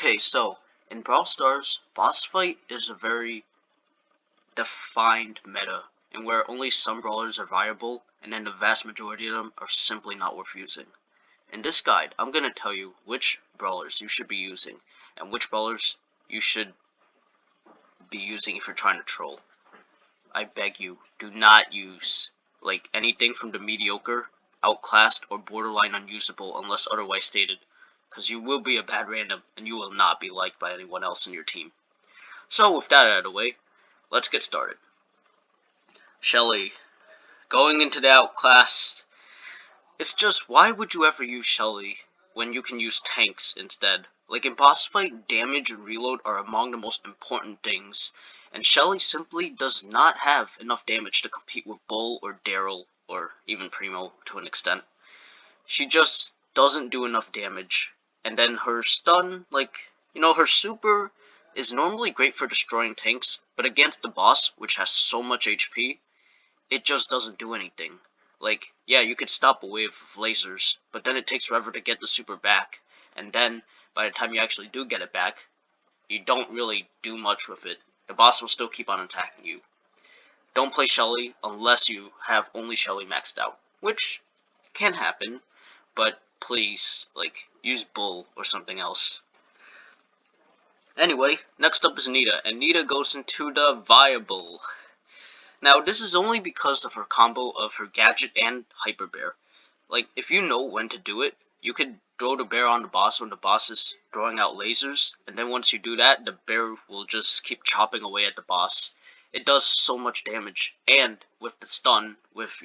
Okay, so in Brawl Stars, boss fight is a very defined meta, and where only some brawlers are viable, and then the vast majority of them are simply not worth using. In this guide, I'm going to tell you which brawlers you should be using, and which brawlers you should be using if you're trying to troll. I beg you, do not use anything from the mediocre, outclassed, or borderline unusable unless otherwise stated, because you will be a bad random, and you will not be liked by anyone else in your team. So with that out of the way, let's get started. Shelly. Going into the outclassed. It's just, why would you ever use Shelly when you can use tanks instead? Like in boss fight, damage and reload are among the most important things, and Shelly simply does not have enough damage to compete with Bull or Darryl, or even Primo to an extent. She just doesn't do enough damage, and then her stun, her super is normally great for destroying tanks, but against the boss, which has so much HP, it just doesn't do anything. Yeah, you could stop a wave of lasers, but then it takes forever to get the super back, and then, by the time you actually do get it back, you don't really do much with it. The boss will still keep on attacking you. Don't play Shelly unless you have only Shelly maxed out, which can happen, but please, use Bull or something else. Anyway, next up is Nita, and Nita goes into the Viable. Now, this is only because of her combo of her gadget and Hyper Bear. If you know when to do it, you could throw the bear on the boss when the boss is throwing out lasers, and then once you do that, the bear will just keep chopping away at the boss. It does so much damage, and with the stun, with,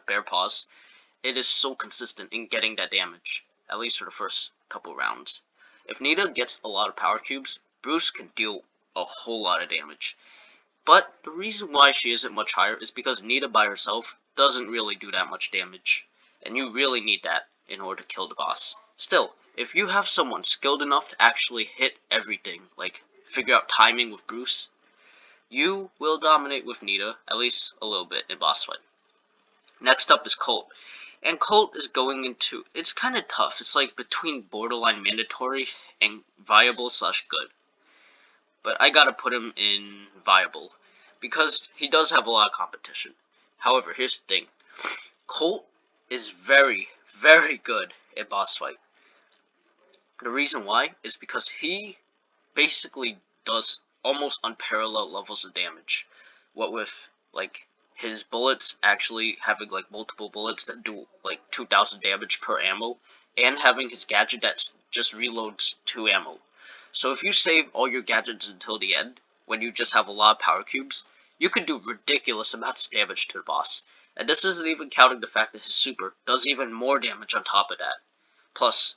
bear paws, it is so consistent in getting that damage, at least for the first couple rounds. If Nita gets a lot of power cubes, Bruce can deal a whole lot of damage. But the reason why she isn't much higher is because Nita by herself doesn't really do that much damage, and you really need that in order to kill the boss. Still, if you have someone skilled enough to actually hit everything, figure out timing with Bruce, you will dominate with Nita, at least a little bit in boss fight. Next up is Colt, and Colt is going into, it's kind of tough, it's between borderline mandatory and viable/good. But I gotta put him in viable, because he does have a lot of competition. However, here's the thing. Colt is very, very good at boss fight. The reason why is because he basically does almost unparalleled levels of damage. What with, his bullets actually having, multiple bullets that do, 2,000 damage per ammo, and having his gadget that just reloads 2 ammo. So if you save all your gadgets until the end, when you just have a lot of power cubes, you can do ridiculous amounts of damage to the boss. And this isn't even counting the fact that his super does even more damage on top of that. Plus,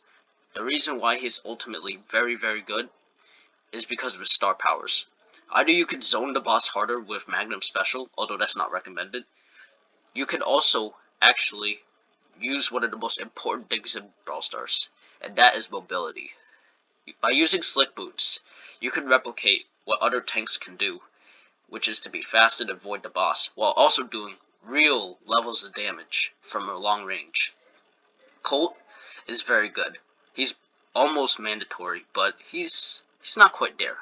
the reason why he's ultimately very, very good is because of his star powers. Either you can zone the boss harder with Magnum Special, although that's not recommended. You can also actually use one of the most important things in Brawl Stars, and that is mobility. By using Slick Boots, you can replicate what other tanks can do, which is to be fast and avoid the boss, while also doing real levels of damage from a long range. Colt is very good. He's almost mandatory, but he's not quite there.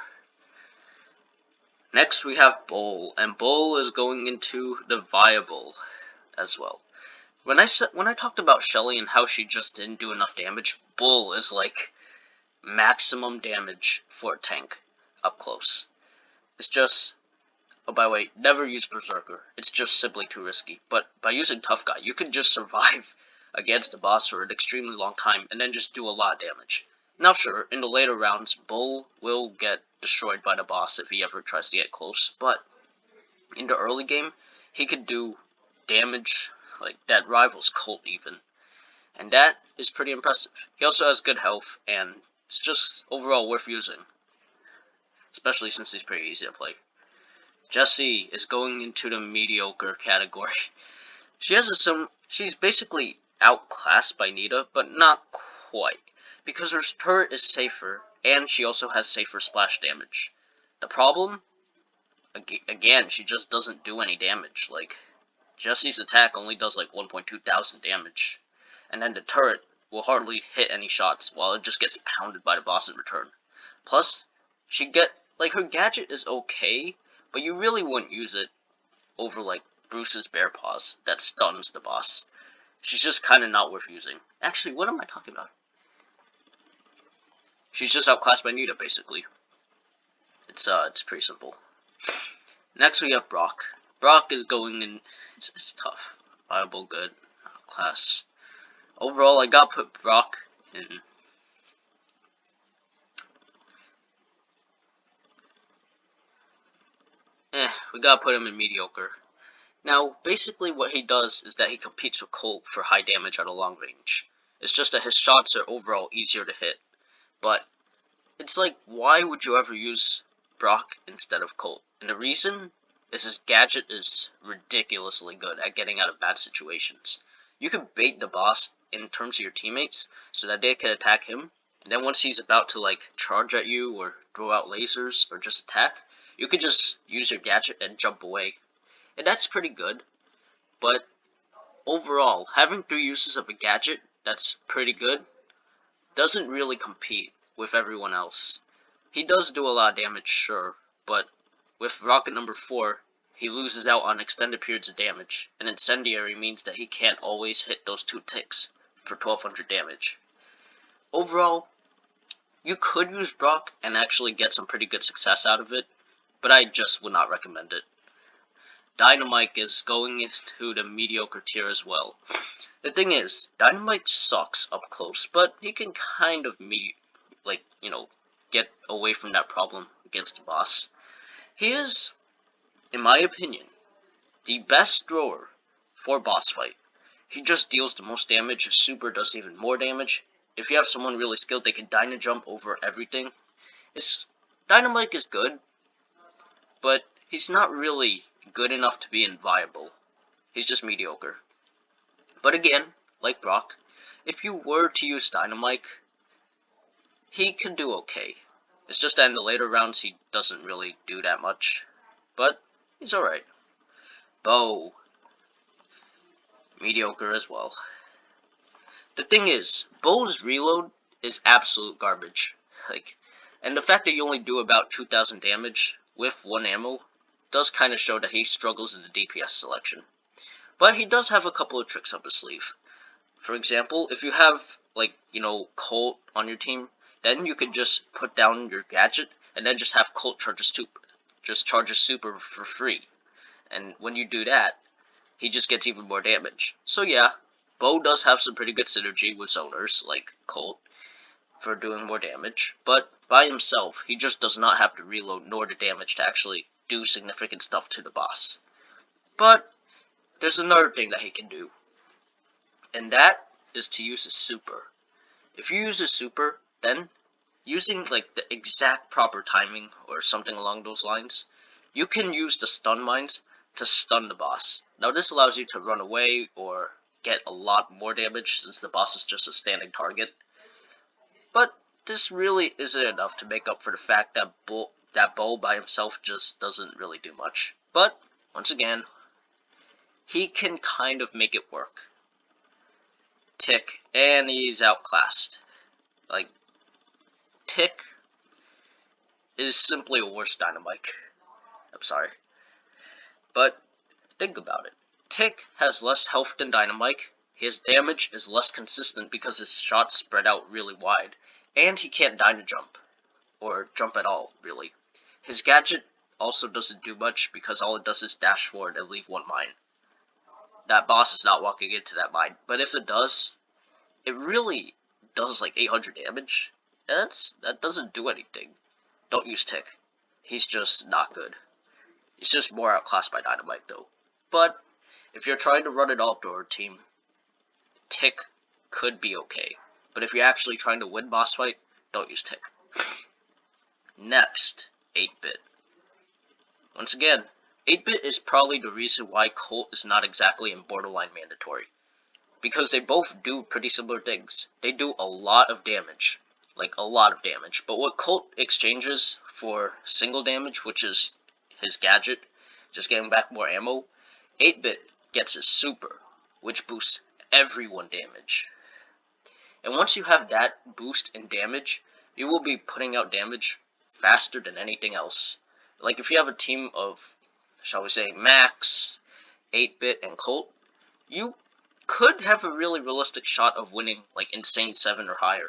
Next we have Bull, and Bull is going into the Viable as well. When I talked about Shelly and how she just didn't do enough damage, Bull is maximum damage for a tank up close. It's just, oh, by the way, never use Berserker. It's just simply too risky. But by using Tough Guy, you can just survive against the boss for an extremely long time and then just do a lot of damage. Now sure, in the later rounds, Bull will get destroyed by the boss if he ever tries to get close, but in the early game, he could do damage that rivals Colt even. And that is pretty impressive. He also has good health, and it's just overall worth using, especially since he's pretty easy to play. Jessie is going into the mediocre category. She's basically outclassed by Nita, but not quite, because her turret is safer, and she also has safer splash damage. The problem, again, she just doesn't do any damage. Jessie's attack only does 1.2 thousand damage, and then the turret will hardly hit any shots, while it just gets pounded by the boss in return. Plus, her gadget is okay, but you really wouldn't use it over like Bruce's bear paws that stuns the boss. She's just kind of not worth using. Actually, what am I talking about? She's just outclassed by Nita, basically. It's pretty simple. Next we have Brock. Brock is going in. It's tough. Viable, good, class. Overall, I gotta put Brock in. We gotta put him in mediocre. Now, basically what he does is that he competes with Colt for high damage at a long range. It's just that his shots are overall easier to hit. But it's like, why would you ever use Brock instead of Colt? And the reason is his gadget is ridiculously good at getting out of bad situations. You can bait the boss in terms of your teammates so that they can attack him, and then once he's about to like charge at you or throw out lasers or just attack, you can just use your gadget and jump away. And that's pretty good, but overall, having 3 uses of a gadget that's pretty good doesn't really compete with everyone else. He does do a lot of damage, sure, but with rocket number 4, he loses out on extended periods of damage, and incendiary means that he can't always hit those 2 ticks for 1200 damage. Overall, you could use Brock and actually get some pretty good success out of it, but I just would not recommend it. Dynamite is going into the mediocre tier as well. The thing is, Dynamite sucks up close, but he can kind of get away from that problem against the boss. He is, in my opinion, the best thrower for boss fight. He just deals the most damage, his super does even more damage. If you have someone really skilled, they can dyna jump over everything. Dynamite is good, but he's not really good enough to be inviolable. He's just mediocre. But again, like Brock, if you were to use Dynamite, he can do okay. It's just that in the later rounds he doesn't really do that much. But he's alright. Beau. Mediocre as well. The thing is, Beau's reload is absolute garbage. And the fact that you only do about 2000 damage with 1 ammo does kind of show that he struggles in the DPS selection. But he does have a couple of tricks up his sleeve. For example, if you have, Colt on your team, then you could just put down your gadget, and then just have Colt charge his super for free. And when you do that, he just gets even more damage. So yeah, Beau does have some pretty good synergy with zoners, like Colt, for doing more damage, but by himself, he just does not have the reload nor the damage to actually do significant stuff to the boss. But there's another thing that he can do, and that is to use his super. If you use his super, then using the exact proper timing or something along those lines, you can use the stun mines to stun the boss. Now this allows you to run away or get a lot more damage since the boss is just a standing target. But this really isn't enough to make up for the fact that Beau by himself just doesn't really do much. But once again, he can kind of make it work. Tick, and he's outclassed. Tick is simply a worse Dynamite. I'm sorry. But think about it. Tick has less health than Dynamite, his damage is less consistent because his shots spread out really wide, and he can't dyna jump, or jump at all, really. His gadget also doesn't do much because all it does is dash forward and leave 1 mine. That boss is not walking into that mine, but if it does, it really does 800 damage. That doesn't do anything. Don't use Tick. He's just not good. He's just more outclassed by Dynamite though. But if you're trying to run an outdoor team, Tick could be okay. But if you're actually trying to win boss fight, don't use Tick. Next, 8-bit. Once again, 8-bit is probably the reason why Colt is not exactly in borderline mandatory. Because they both do pretty similar things. They do a lot of damage. A lot of damage. But what Colt exchanges for single damage, which is his gadget, just getting back more ammo, 8-bit gets his super, which boosts everyone damage. And once you have that boost in damage, he will be putting out damage faster than anything else. Like if you have a team of, shall we say, Max, 8-bit, and Colt, you could have a really realistic shot of winning like Insane 7 or higher.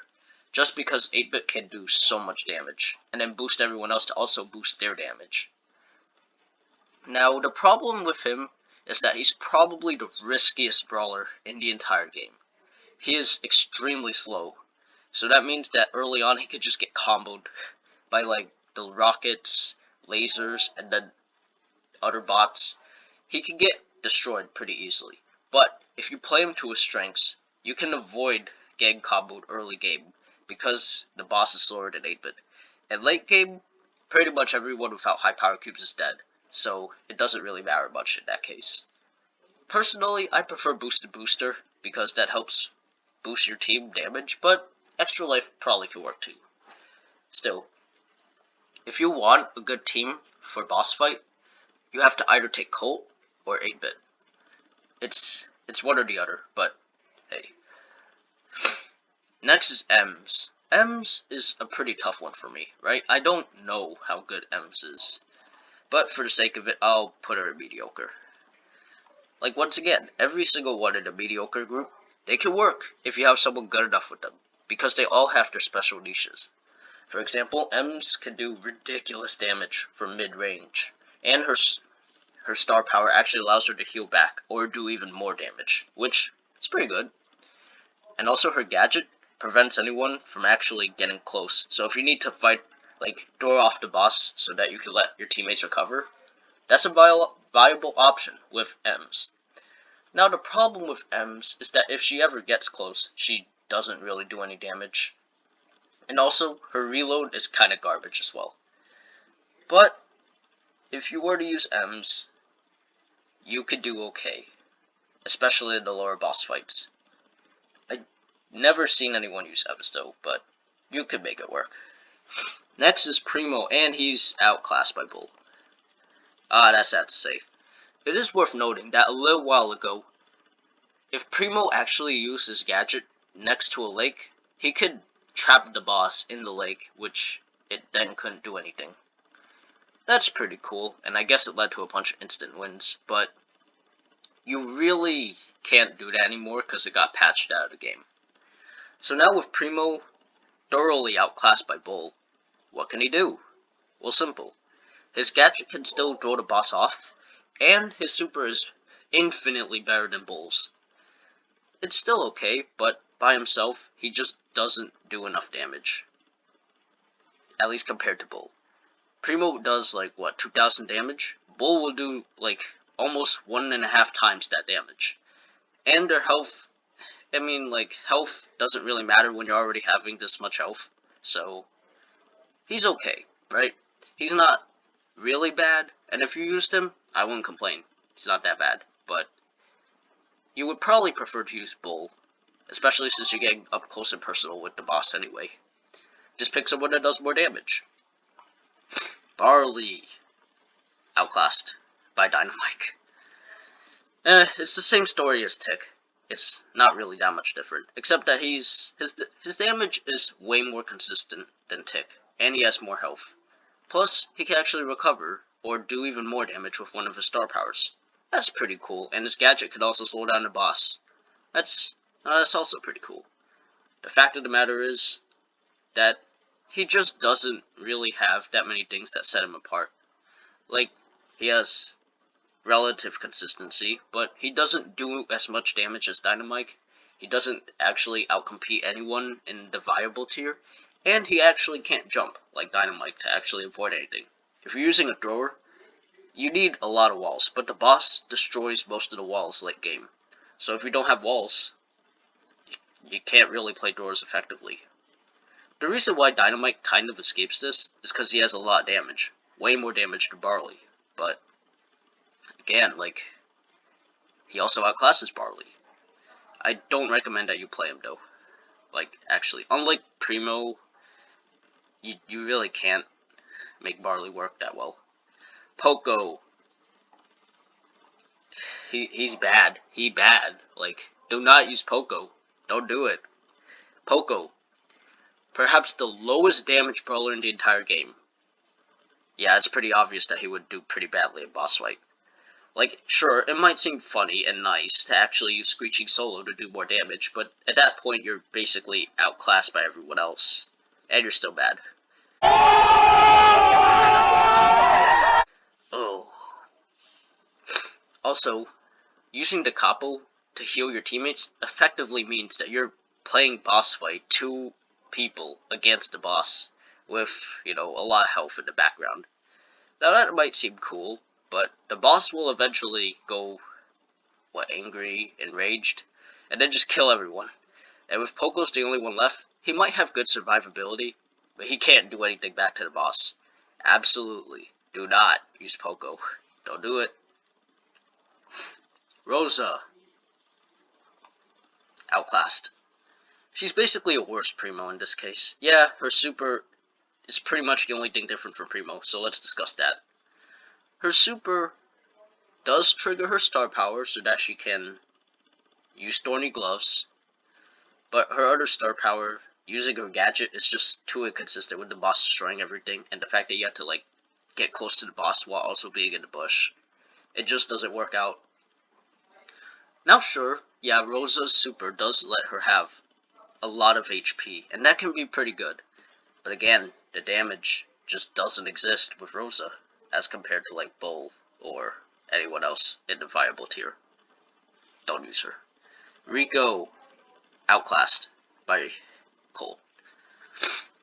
Just because 8-bit can do so much damage, and then boost everyone else to also boost their damage. Now, the problem with him is that he's probably the riskiest brawler in the entire game. He is extremely slow, so that means that early on he could just get comboed by like the rockets, lasers, and then other bots. He could get destroyed pretty easily, but if you play him to his strengths, you can avoid getting comboed early game because the boss is slower than 8-bit. And late game, pretty much everyone without high power cubes is dead, so it doesn't really matter much in that case. Personally, I prefer Boosted Booster because that helps boost your team damage, but Extra Life probably could work too. Still, if you want a good team for boss fight, you have to either take Colt or 8-bit. It's one or the other, but hey. Next is Ems. Ems is a pretty tough one for me, right? I don't know how good Ems is, but for the sake of it, I'll put her at mediocre. Like, once again, every single one in the mediocre group, they can work if you have someone good enough with them, because they all have their special niches. For example, Ems can do ridiculous damage from mid-range, and her star power actually allows her to heal back, or do even more damage, which is pretty good. And also her gadget prevents anyone from actually getting close, so if you need to fight, like, door off the boss so that you can let your teammates recover, that's a viable option with Ems. Now the problem with Ems is that if she ever gets close, she doesn't really do any damage. And also, her reload is kinda garbage as well. But, if you were to use Ems, you could do okay. Especially in the lower boss fights. I've never seen anyone use Ems though, but you could make it work. Next is Primo, and he's outclassed by Bull. That's sad to say. It is worth noting that a little while ago, if Primo actually used his gadget next to a lake, he could trap the boss in the lake, which it then couldn't do anything. That's pretty cool, and I guess it led to a bunch of instant wins, but you really can't do that anymore because it got patched out of the game. So now with Primo thoroughly outclassed by Bull, what can he do? Well, simple. His gadget can still throw the boss off, and his super is infinitely better than Bull's. It's still okay, but by himself, he just doesn't do enough damage. At least compared to Bull. Primo does like, what, 2,000 damage? Bull will do like almost 1.5 times that damage. And their health, I mean, like, health doesn't really matter when you're already having this much health. So, he's okay, right? He's not really bad, and if you used him, I wouldn't complain. He's not that bad, but you would probably prefer to use Bull, especially since you're getting up close and personal with the boss anyway. Just pick someone that does more damage. Barley, outclassed by Dynamite. It's the same story as Tick. It's not really that much different, except that his damage is way more consistent than Tick, and he has more health. Plus, he can actually recover, or do even more damage with one of his star powers. That's pretty cool, and his gadget can also slow down the boss. That's also pretty cool. The fact of the matter is that he just doesn't really have that many things that set him apart. Like, he has relative consistency, but he doesn't do as much damage as Dynamite. He doesn't actually outcompete anyone in the viable tier, and he actually can't jump like Dynamite to actually avoid anything. If you're using a thrower, you need a lot of walls, but the boss destroys most of the walls late game. So if you don't have walls, you can't really play throwers effectively. The reason why Dynamite kind of escapes this is because he has a lot of damage. Way more damage than Barley. But, again, like, he also outclasses Barley. I don't recommend that you play him, though. Like, actually, unlike Primo, you really can't make Barley work that well. Poco. He's bad. He bad. Like, do not use Poco. Don't do it. Poco. Perhaps the lowest damage brawler in the entire game. Yeah, it's pretty obvious that he would do pretty badly in boss fight. Like, sure, it might seem funny and nice to actually use Screeching Solo to do more damage, but at that point you're basically outclassed by everyone else. And you're still bad. Oh. Also, using the capo to heal your teammates effectively means that you're playing boss fight 2 people against the boss with, a lot of health in the background. Now that might seem cool, but the boss will eventually go, angry, enraged, and then just kill everyone. And with Poco's the only one left, he might have good survivability, but he can't do anything back to the boss. Absolutely, do not use Poco. Don't do it. Rosa. Outclassed. She's basically a worse Primo in this case. Yeah, her super is pretty much the only thing different from Primo, so let's discuss that. Her super does trigger her star power so that she can use Thorny Gloves, but her other star power, using her gadget, is just too inconsistent with the boss destroying everything, and the fact that you have to, get close to the boss while also being in the bush. It just doesn't work out. Now sure, yeah, Rosa's super does let her have a lot of HP, and that can be pretty good. But again, the damage just doesn't exist with Rosa, as compared to Beau or anyone else in the viable tier. Don't use her. Rico, outclassed by Colt.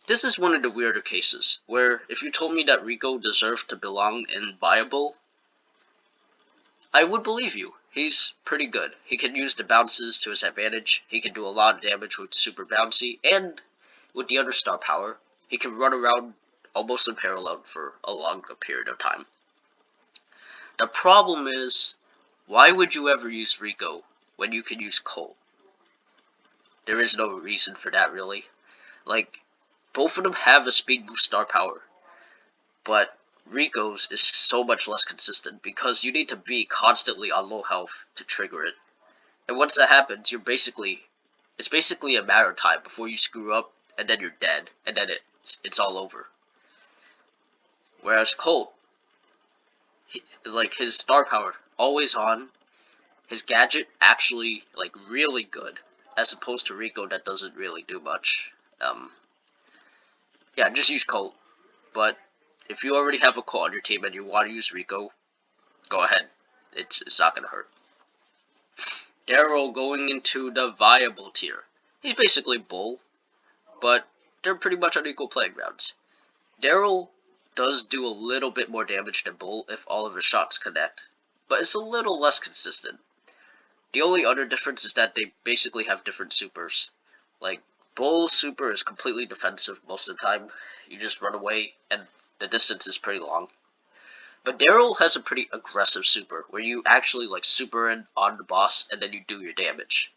This is one of the weirder cases, where if you told me that Rico deserved to belong in viable, I would believe you. He's pretty good. He can use the bounces to his advantage, he can do a lot of damage with super bouncy, and with the other star power, he can run around almost unparalleled for a longer period of time. The problem is, why would you ever use Rico when you can use Colt? There is no reason for that, really. Both of them have a speed boost star power, but Rico's is so much less consistent because you need to be constantly on low health to trigger it. And once that happens, it's basically a matter of time before you screw up, and then you're dead, and then it's all over. Whereas Colt, his star power, always on, his gadget actually, really good, as opposed to Rico that doesn't really do much. Yeah, just use Colt. But if you already have a Colt on your team and you want to use Rico, go ahead. It's not gonna hurt. Darryl going into the viable tier. He's basically Bull, but they're pretty much on equal playing grounds. Darryl does do a little bit more damage than Bull if all of his shots connect, but it's a little less consistent. The only other difference is that they basically have different supers. Bull's super is completely defensive most of the time. You just run away, and the distance is pretty long. But Darryl has a pretty aggressive super, where you actually super in on the boss, and then you do your damage.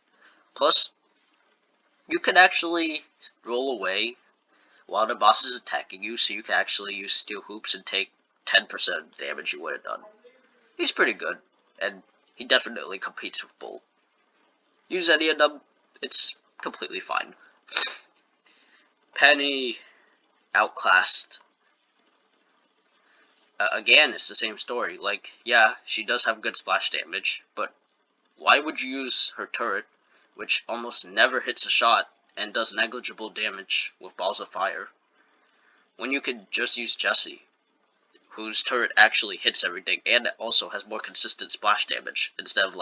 Plus, you can actually roll away while the boss is attacking you, so you can actually use steel hoops and take 10% of the damage you would have done. He's pretty good, and he definitely competes with Bull. Use any of them, it's completely fine. Penny, outclassed. Again, it's the same story. Yeah, she does have good splash damage, but why would you use her turret, which almost never hits a shot and does negligible damage with balls of fire, when you could just use Jessie, whose turret actually hits everything and also has more consistent splash damage, instead of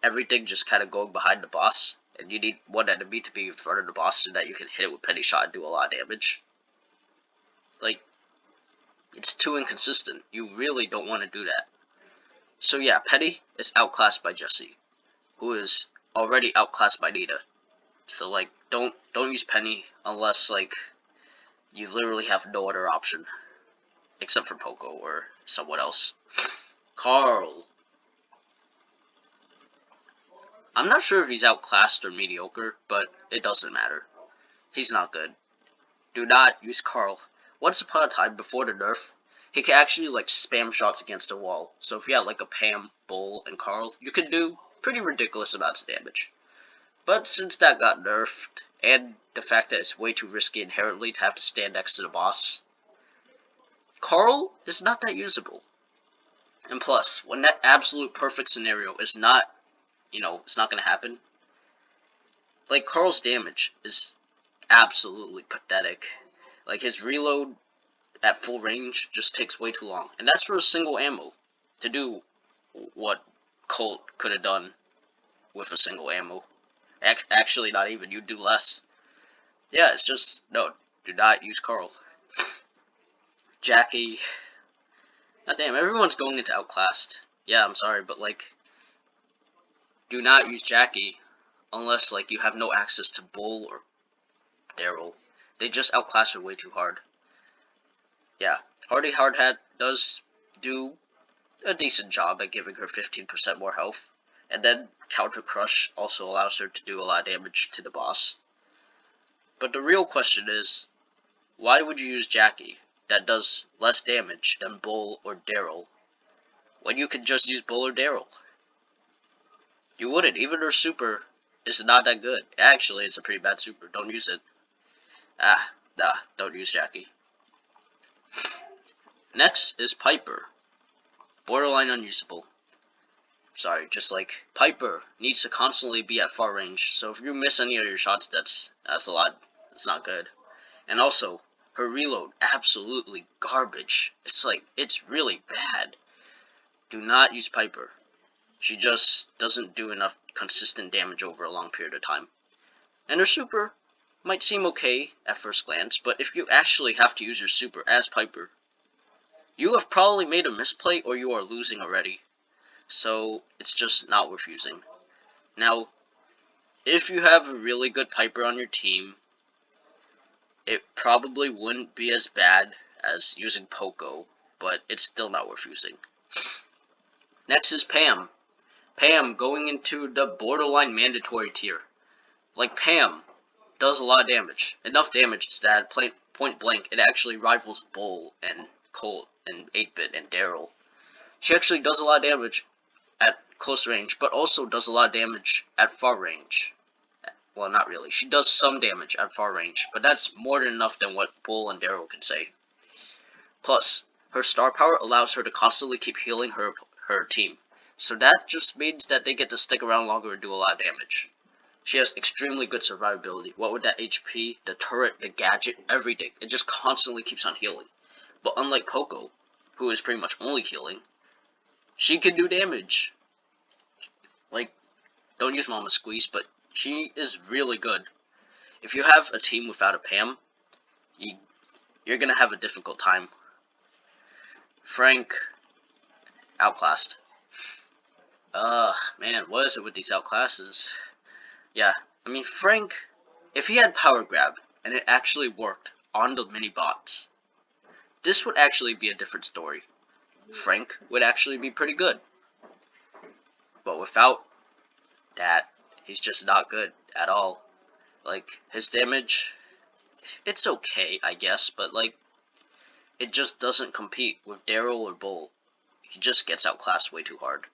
everything just kind of going behind the boss, and you need one enemy to be in front of the boss so that you can hit it with penny shot and do a lot of damage. It's too inconsistent. You really don't want to do that. So yeah, Penny is outclassed by Jessie, who is already outclassed by Nita. So don't use Penny unless you literally have no other option, except for Poco or someone else. Karl. I'm not sure if he's outclassed or mediocre, but it doesn't matter. He's not good. Do not use Karl. Once upon a time, before the nerf, he could actually spam shots against a wall. So if you had a Pam, Bull, and Karl, you could do pretty ridiculous amounts of damage. But since that got nerfed, and the fact that it's way too risky inherently to have to stand next to the boss, Karl is not that usable. And plus, when that absolute perfect scenario is not, it's not going to happen, like, Karl's damage is absolutely pathetic. Like, his reload at full range just takes way too long. And that's for a single ammo. To do what Colt could have done with a single ammo. Actually, not even. You'd do less. Yeah, it's just, no, do not use Karl. Jackie. God damn, everyone's going into Outclassed. Yeah, I'm sorry, but, like, do not use Jackie unless, like, you have no access to Bull or Darryl. They just outclass her way too hard. Yeah, Hardy Hardhat does do a decent job at giving her 15% more health, and then Counter Crush also allows her to do a lot of damage to the boss. But the real question is, why would you use Jackie that does less damage than Bull or Darryl when you can just use Bull or Darryl? You wouldn't. Even her super is not that good. Actually, it's a pretty bad super. Don't use it. Nah, don't use Jackie. Next is Piper. Borderline unusable. Sorry, just like Piper needs to constantly be at far range, so if you miss any of your shots, that's a lot. It's not good. And also, her reload, absolutely garbage. It's really bad. Do not use Piper. She just doesn't do enough consistent damage over a long period of time. And her super might seem okay at first glance, but if you actually have to use your super as Piper, you have probably made a misplay or you are losing already. So it's just not worth using. Now, if you have a really good Piper on your team, it probably wouldn't be as bad as using Poco, but it's still not worth using. Next is Pam. Pam going into the borderline mandatory tier. Like, Pam does a lot of damage. Enough damage that point blank it actually rivals Bull and Colt and 8-Bit and Darryl. She actually does a lot of damage at close range, but also does a lot of damage at far range. Well, not really. She does some damage at far range, but that's more than enough than what Bull and Darryl can say. Plus, her star power allows her to constantly keep healing her team, so that just means that they get to stick around longer and do a lot of damage. She has extremely good survivability. What with that HP, the turret, the gadget, everything, it just constantly keeps on healing. But unlike Poco, who is pretty much only healing, she can do damage. Like, don't use Mama Squeeze, but she is really good. If you have a team without a Pam, you're gonna have a difficult time. Frank, outclassed. Man, what is it with these outclasses? Yeah, I mean, Frank, if he had Power Grab, and it actually worked on the mini-bots, this would actually be a different story. Frank would actually be pretty good. But without that, he's just not good at all. Like, his damage, it's okay, I guess, but, like, it just doesn't compete with Darryl or Bull. He just gets outclassed way too hard.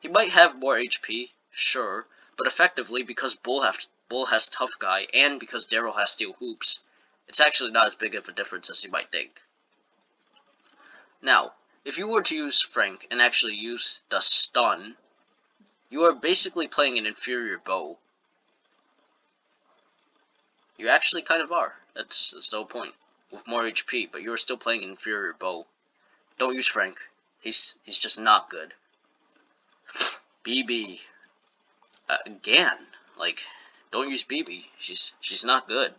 He might have more HP, sure, but effectively, because Bull has Tough Guy, and because Darryl has Steel Hoops, it's actually not as big of a difference as you might think. Now, if you were to use Frank and actually use the stun, you are basically playing an inferior Beau. You actually kind of are. That's the whole point. With more HP, but you're still playing an inferior Beau. Don't use Frank. He's just not good. BB. Again, like, don't use BB. She's not good.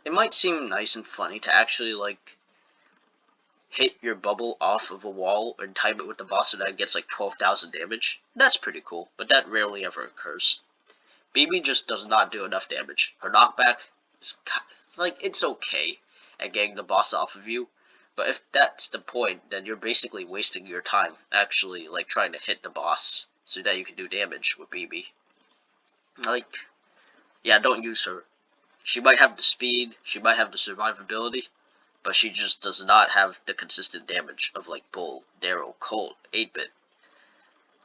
It might seem nice and funny to actually, like, hit your bubble off of a wall and time it with the boss so that it gets like 12,000 damage. That's pretty cool, but that rarely ever occurs. BB just does not do enough damage. Her knockback is like, it's okay at getting the boss off of you, but if that's the point, then you're basically wasting your time actually like trying to hit the boss so that you can do damage with BB. Like, yeah, don't use her. She might have the speed, she might have the survivability, but she just does not have the consistent damage of like Bull, Darryl, Colt, 8-Bit.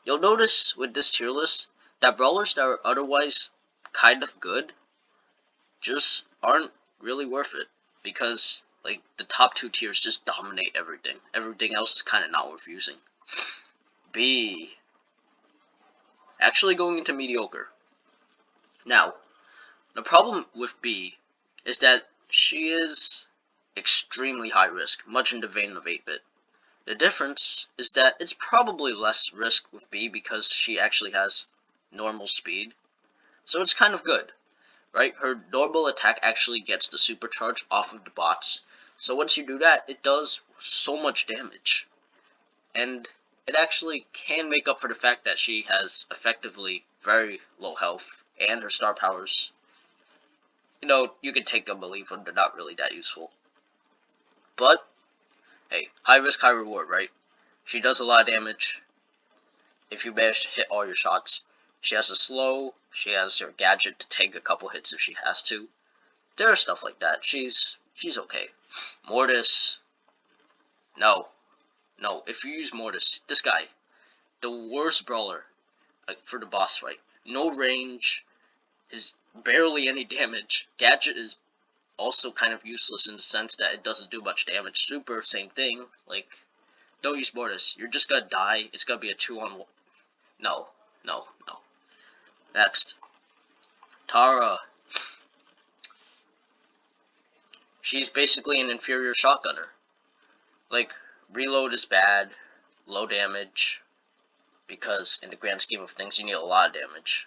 You'll notice with this tier list that brawlers that are otherwise kind of good just aren't really worth it, because like the top 2 tiers just dominate everything. Everything else is kind of not worth using. B. Actually going into mediocre. Now, the problem with B is that she is extremely high risk, much in the vein of 8-bit. The difference is that it's probably less risk with B because she actually has normal speed, so it's kind of good, right? Her normal attack actually gets the supercharge off of the bots, so once you do that, it does so much damage, and it actually can make up for the fact that she has effectively very low health, and her star powers, you know, you can take them or leave them, they're not really that useful. But, hey, high risk, high reward, right? She does a lot of damage if you manage to hit all your shots. She has a slow, she has her gadget to take a couple hits if she has to. There are stuff like that. She's okay. Mortis. No. No, if you use Mortis, this guy, the worst brawler for the boss fight. No range, is barely any damage. Gadget is also kind of useless in the sense that it doesn't do much damage. Super, same thing. Like, don't use Mortis. You're just gonna die. It's gonna be a 2-on-1. No. No. No. Next. Terra. She's basically an inferior shotgunner. Like, reload is bad, low damage, because in the grand scheme of things, you need a lot of damage.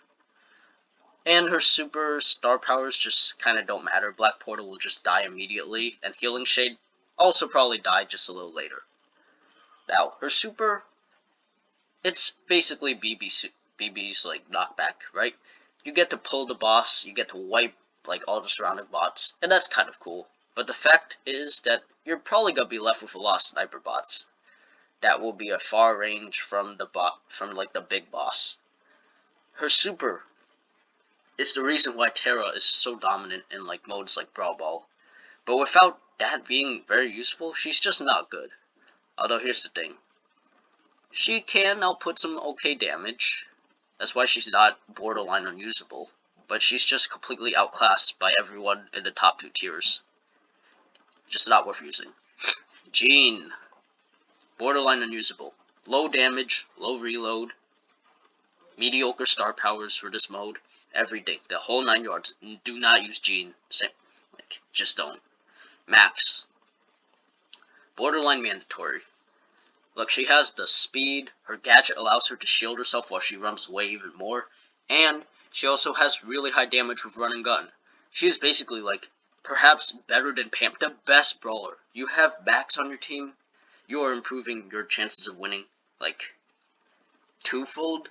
And her super star powers just kind of don't matter. Black Portal will just die immediately, and Healing Shade also probably die just a little later. Now, her super, it's basically BB's like knockback, right? You get to pull the boss, you get to wipe like all the surrounding bots, and that's kind of cool. But the fact is that you're probably gonna be left with a lot of sniper bots. That will be a far range from like the big boss. Her super is the reason why Terra is so dominant in like modes like Brawl. But without that being very useful, she's just not good. Although here's the thing. She can output some okay damage. That's why she's not borderline unusable. But she's just completely outclassed by everyone in the top 2 tiers. Just not worth using. Jean. Borderline unusable. Low damage, low reload. Mediocre star powers for this mode. Everything. The whole 9 yards. Do not use Jean. Like, just don't. Max. Borderline mandatory. Look, she has the speed. Her gadget allows her to shield herself while she runs away even more. And she also has really high damage with run and gun. She is basically like, perhaps better than Pam. The best brawler. You have Max on your team. You are improving your chances of winning, like, twofold.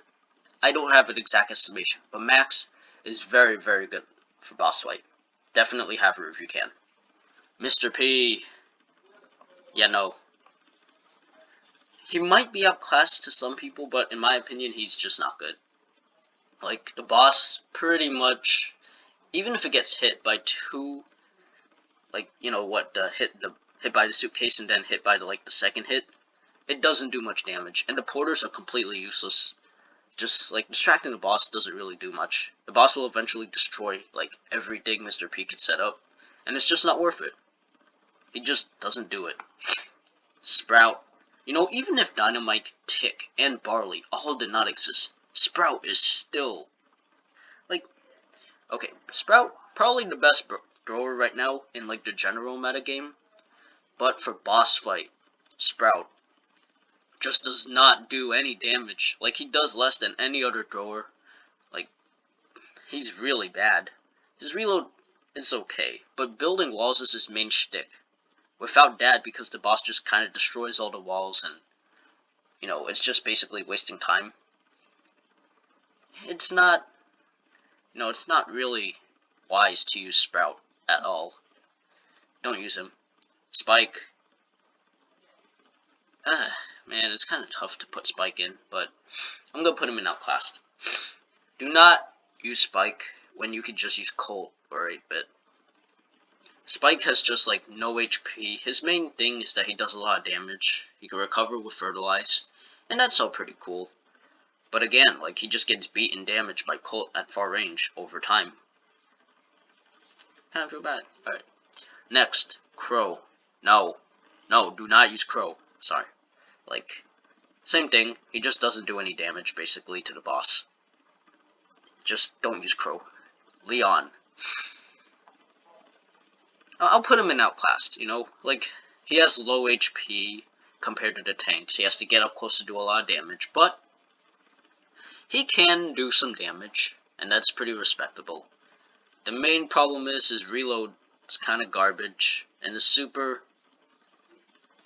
I don't have an exact estimation, but Max is very, very good for boss fight. Definitely have her if you can. Mr. P. Yeah, no. He might be outclassed to some people, but in my opinion, he's just not good. Like, the boss, pretty much, even if it gets hit by 2, like, you know what, hit by the suitcase and then hit by the second hit, it doesn't do much damage, and the porters are completely useless. Just, like, distracting the boss doesn't really do much. The boss will eventually destroy, like, everything Mr. P could set up, and it's just not worth it. He just doesn't do it. Sprout. You know, even if Dynamite, Tick, and Barley all did not exist, Sprout is still, like, okay, Sprout, probably the best thrower right now in, like, the general metagame, but for boss fight, Sprout just does not do any damage. Like, he does less than any other thrower. Like, he's really bad. His reload is okay, but building walls is his main shtick. Without that, because the boss just kind of destroys all the walls and, you know, it's just basically wasting time. It's not, you know, it's not really wise to use Sprout at all. Don't use him. Spike. Man, it's kind of tough to put Spike in, but I'm going to put him in outclassed. Do not use Spike when you can just use Colt or 8-bit. Spike has just like no HP. His main thing is that he does a lot of damage. He can recover with Fertilize, and that's all pretty cool. But again, like, he just gets beat and damaged by Colt at far range over time. Kind of feel bad. Alright. Next, Crow. No, do not use Crow. Sorry. Like, same thing. He just doesn't do any damage, basically, to the boss. Just don't use Crow. Leon. I'll put him in outclassed, you know? Like, he has low HP compared to the tanks. He has to get up close to do a lot of damage, but he can do some damage, and that's pretty respectable. The main problem is his reload is kind of garbage, and the super,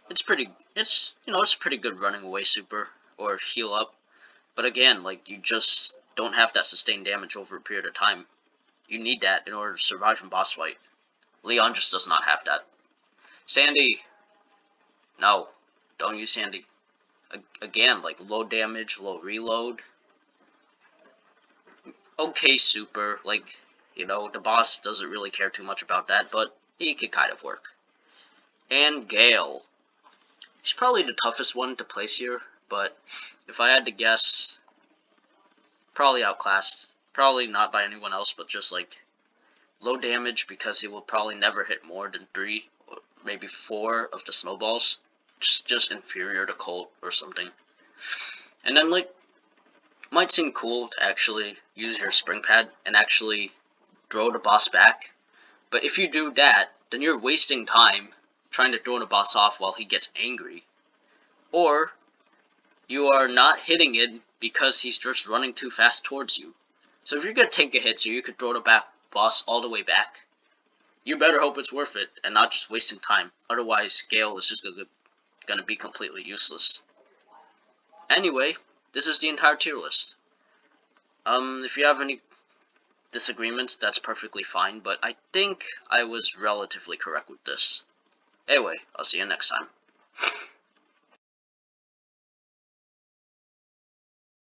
it's a pretty good running away super, or heal up. But again, like, you just don't have that sustained damage over a period of time. You need that in order to survive in boss fight. Leon just does not have that. Sandy. No, don't use Sandy. Again, like, low damage, low reload. Okay super, like, you know, the boss doesn't really care too much about that, but he could kind of work. And Gale. He's probably the toughest one to place here, but if I had to guess, probably outclassed. Probably not by anyone else, but just like low damage because he will probably never hit more than 3 or maybe 4 of the snowballs. Just inferior to Colt or something. And then, like, might seem cool to actually use your spring pad and actually throw the boss back. But if you do that, then you're wasting time trying to throw the boss off while he gets angry. Or you are not hitting it because he's just running too fast towards you. So if you're going to take a hit so you could throw the boss all the way back, you better hope it's worth it and not just wasting time. Otherwise, Gale is just going to be completely useless. Anyway, this is the entire tier list. If you have any disagreements, that's perfectly fine, but I think I was relatively correct with this. Anyway, I'll see you next time.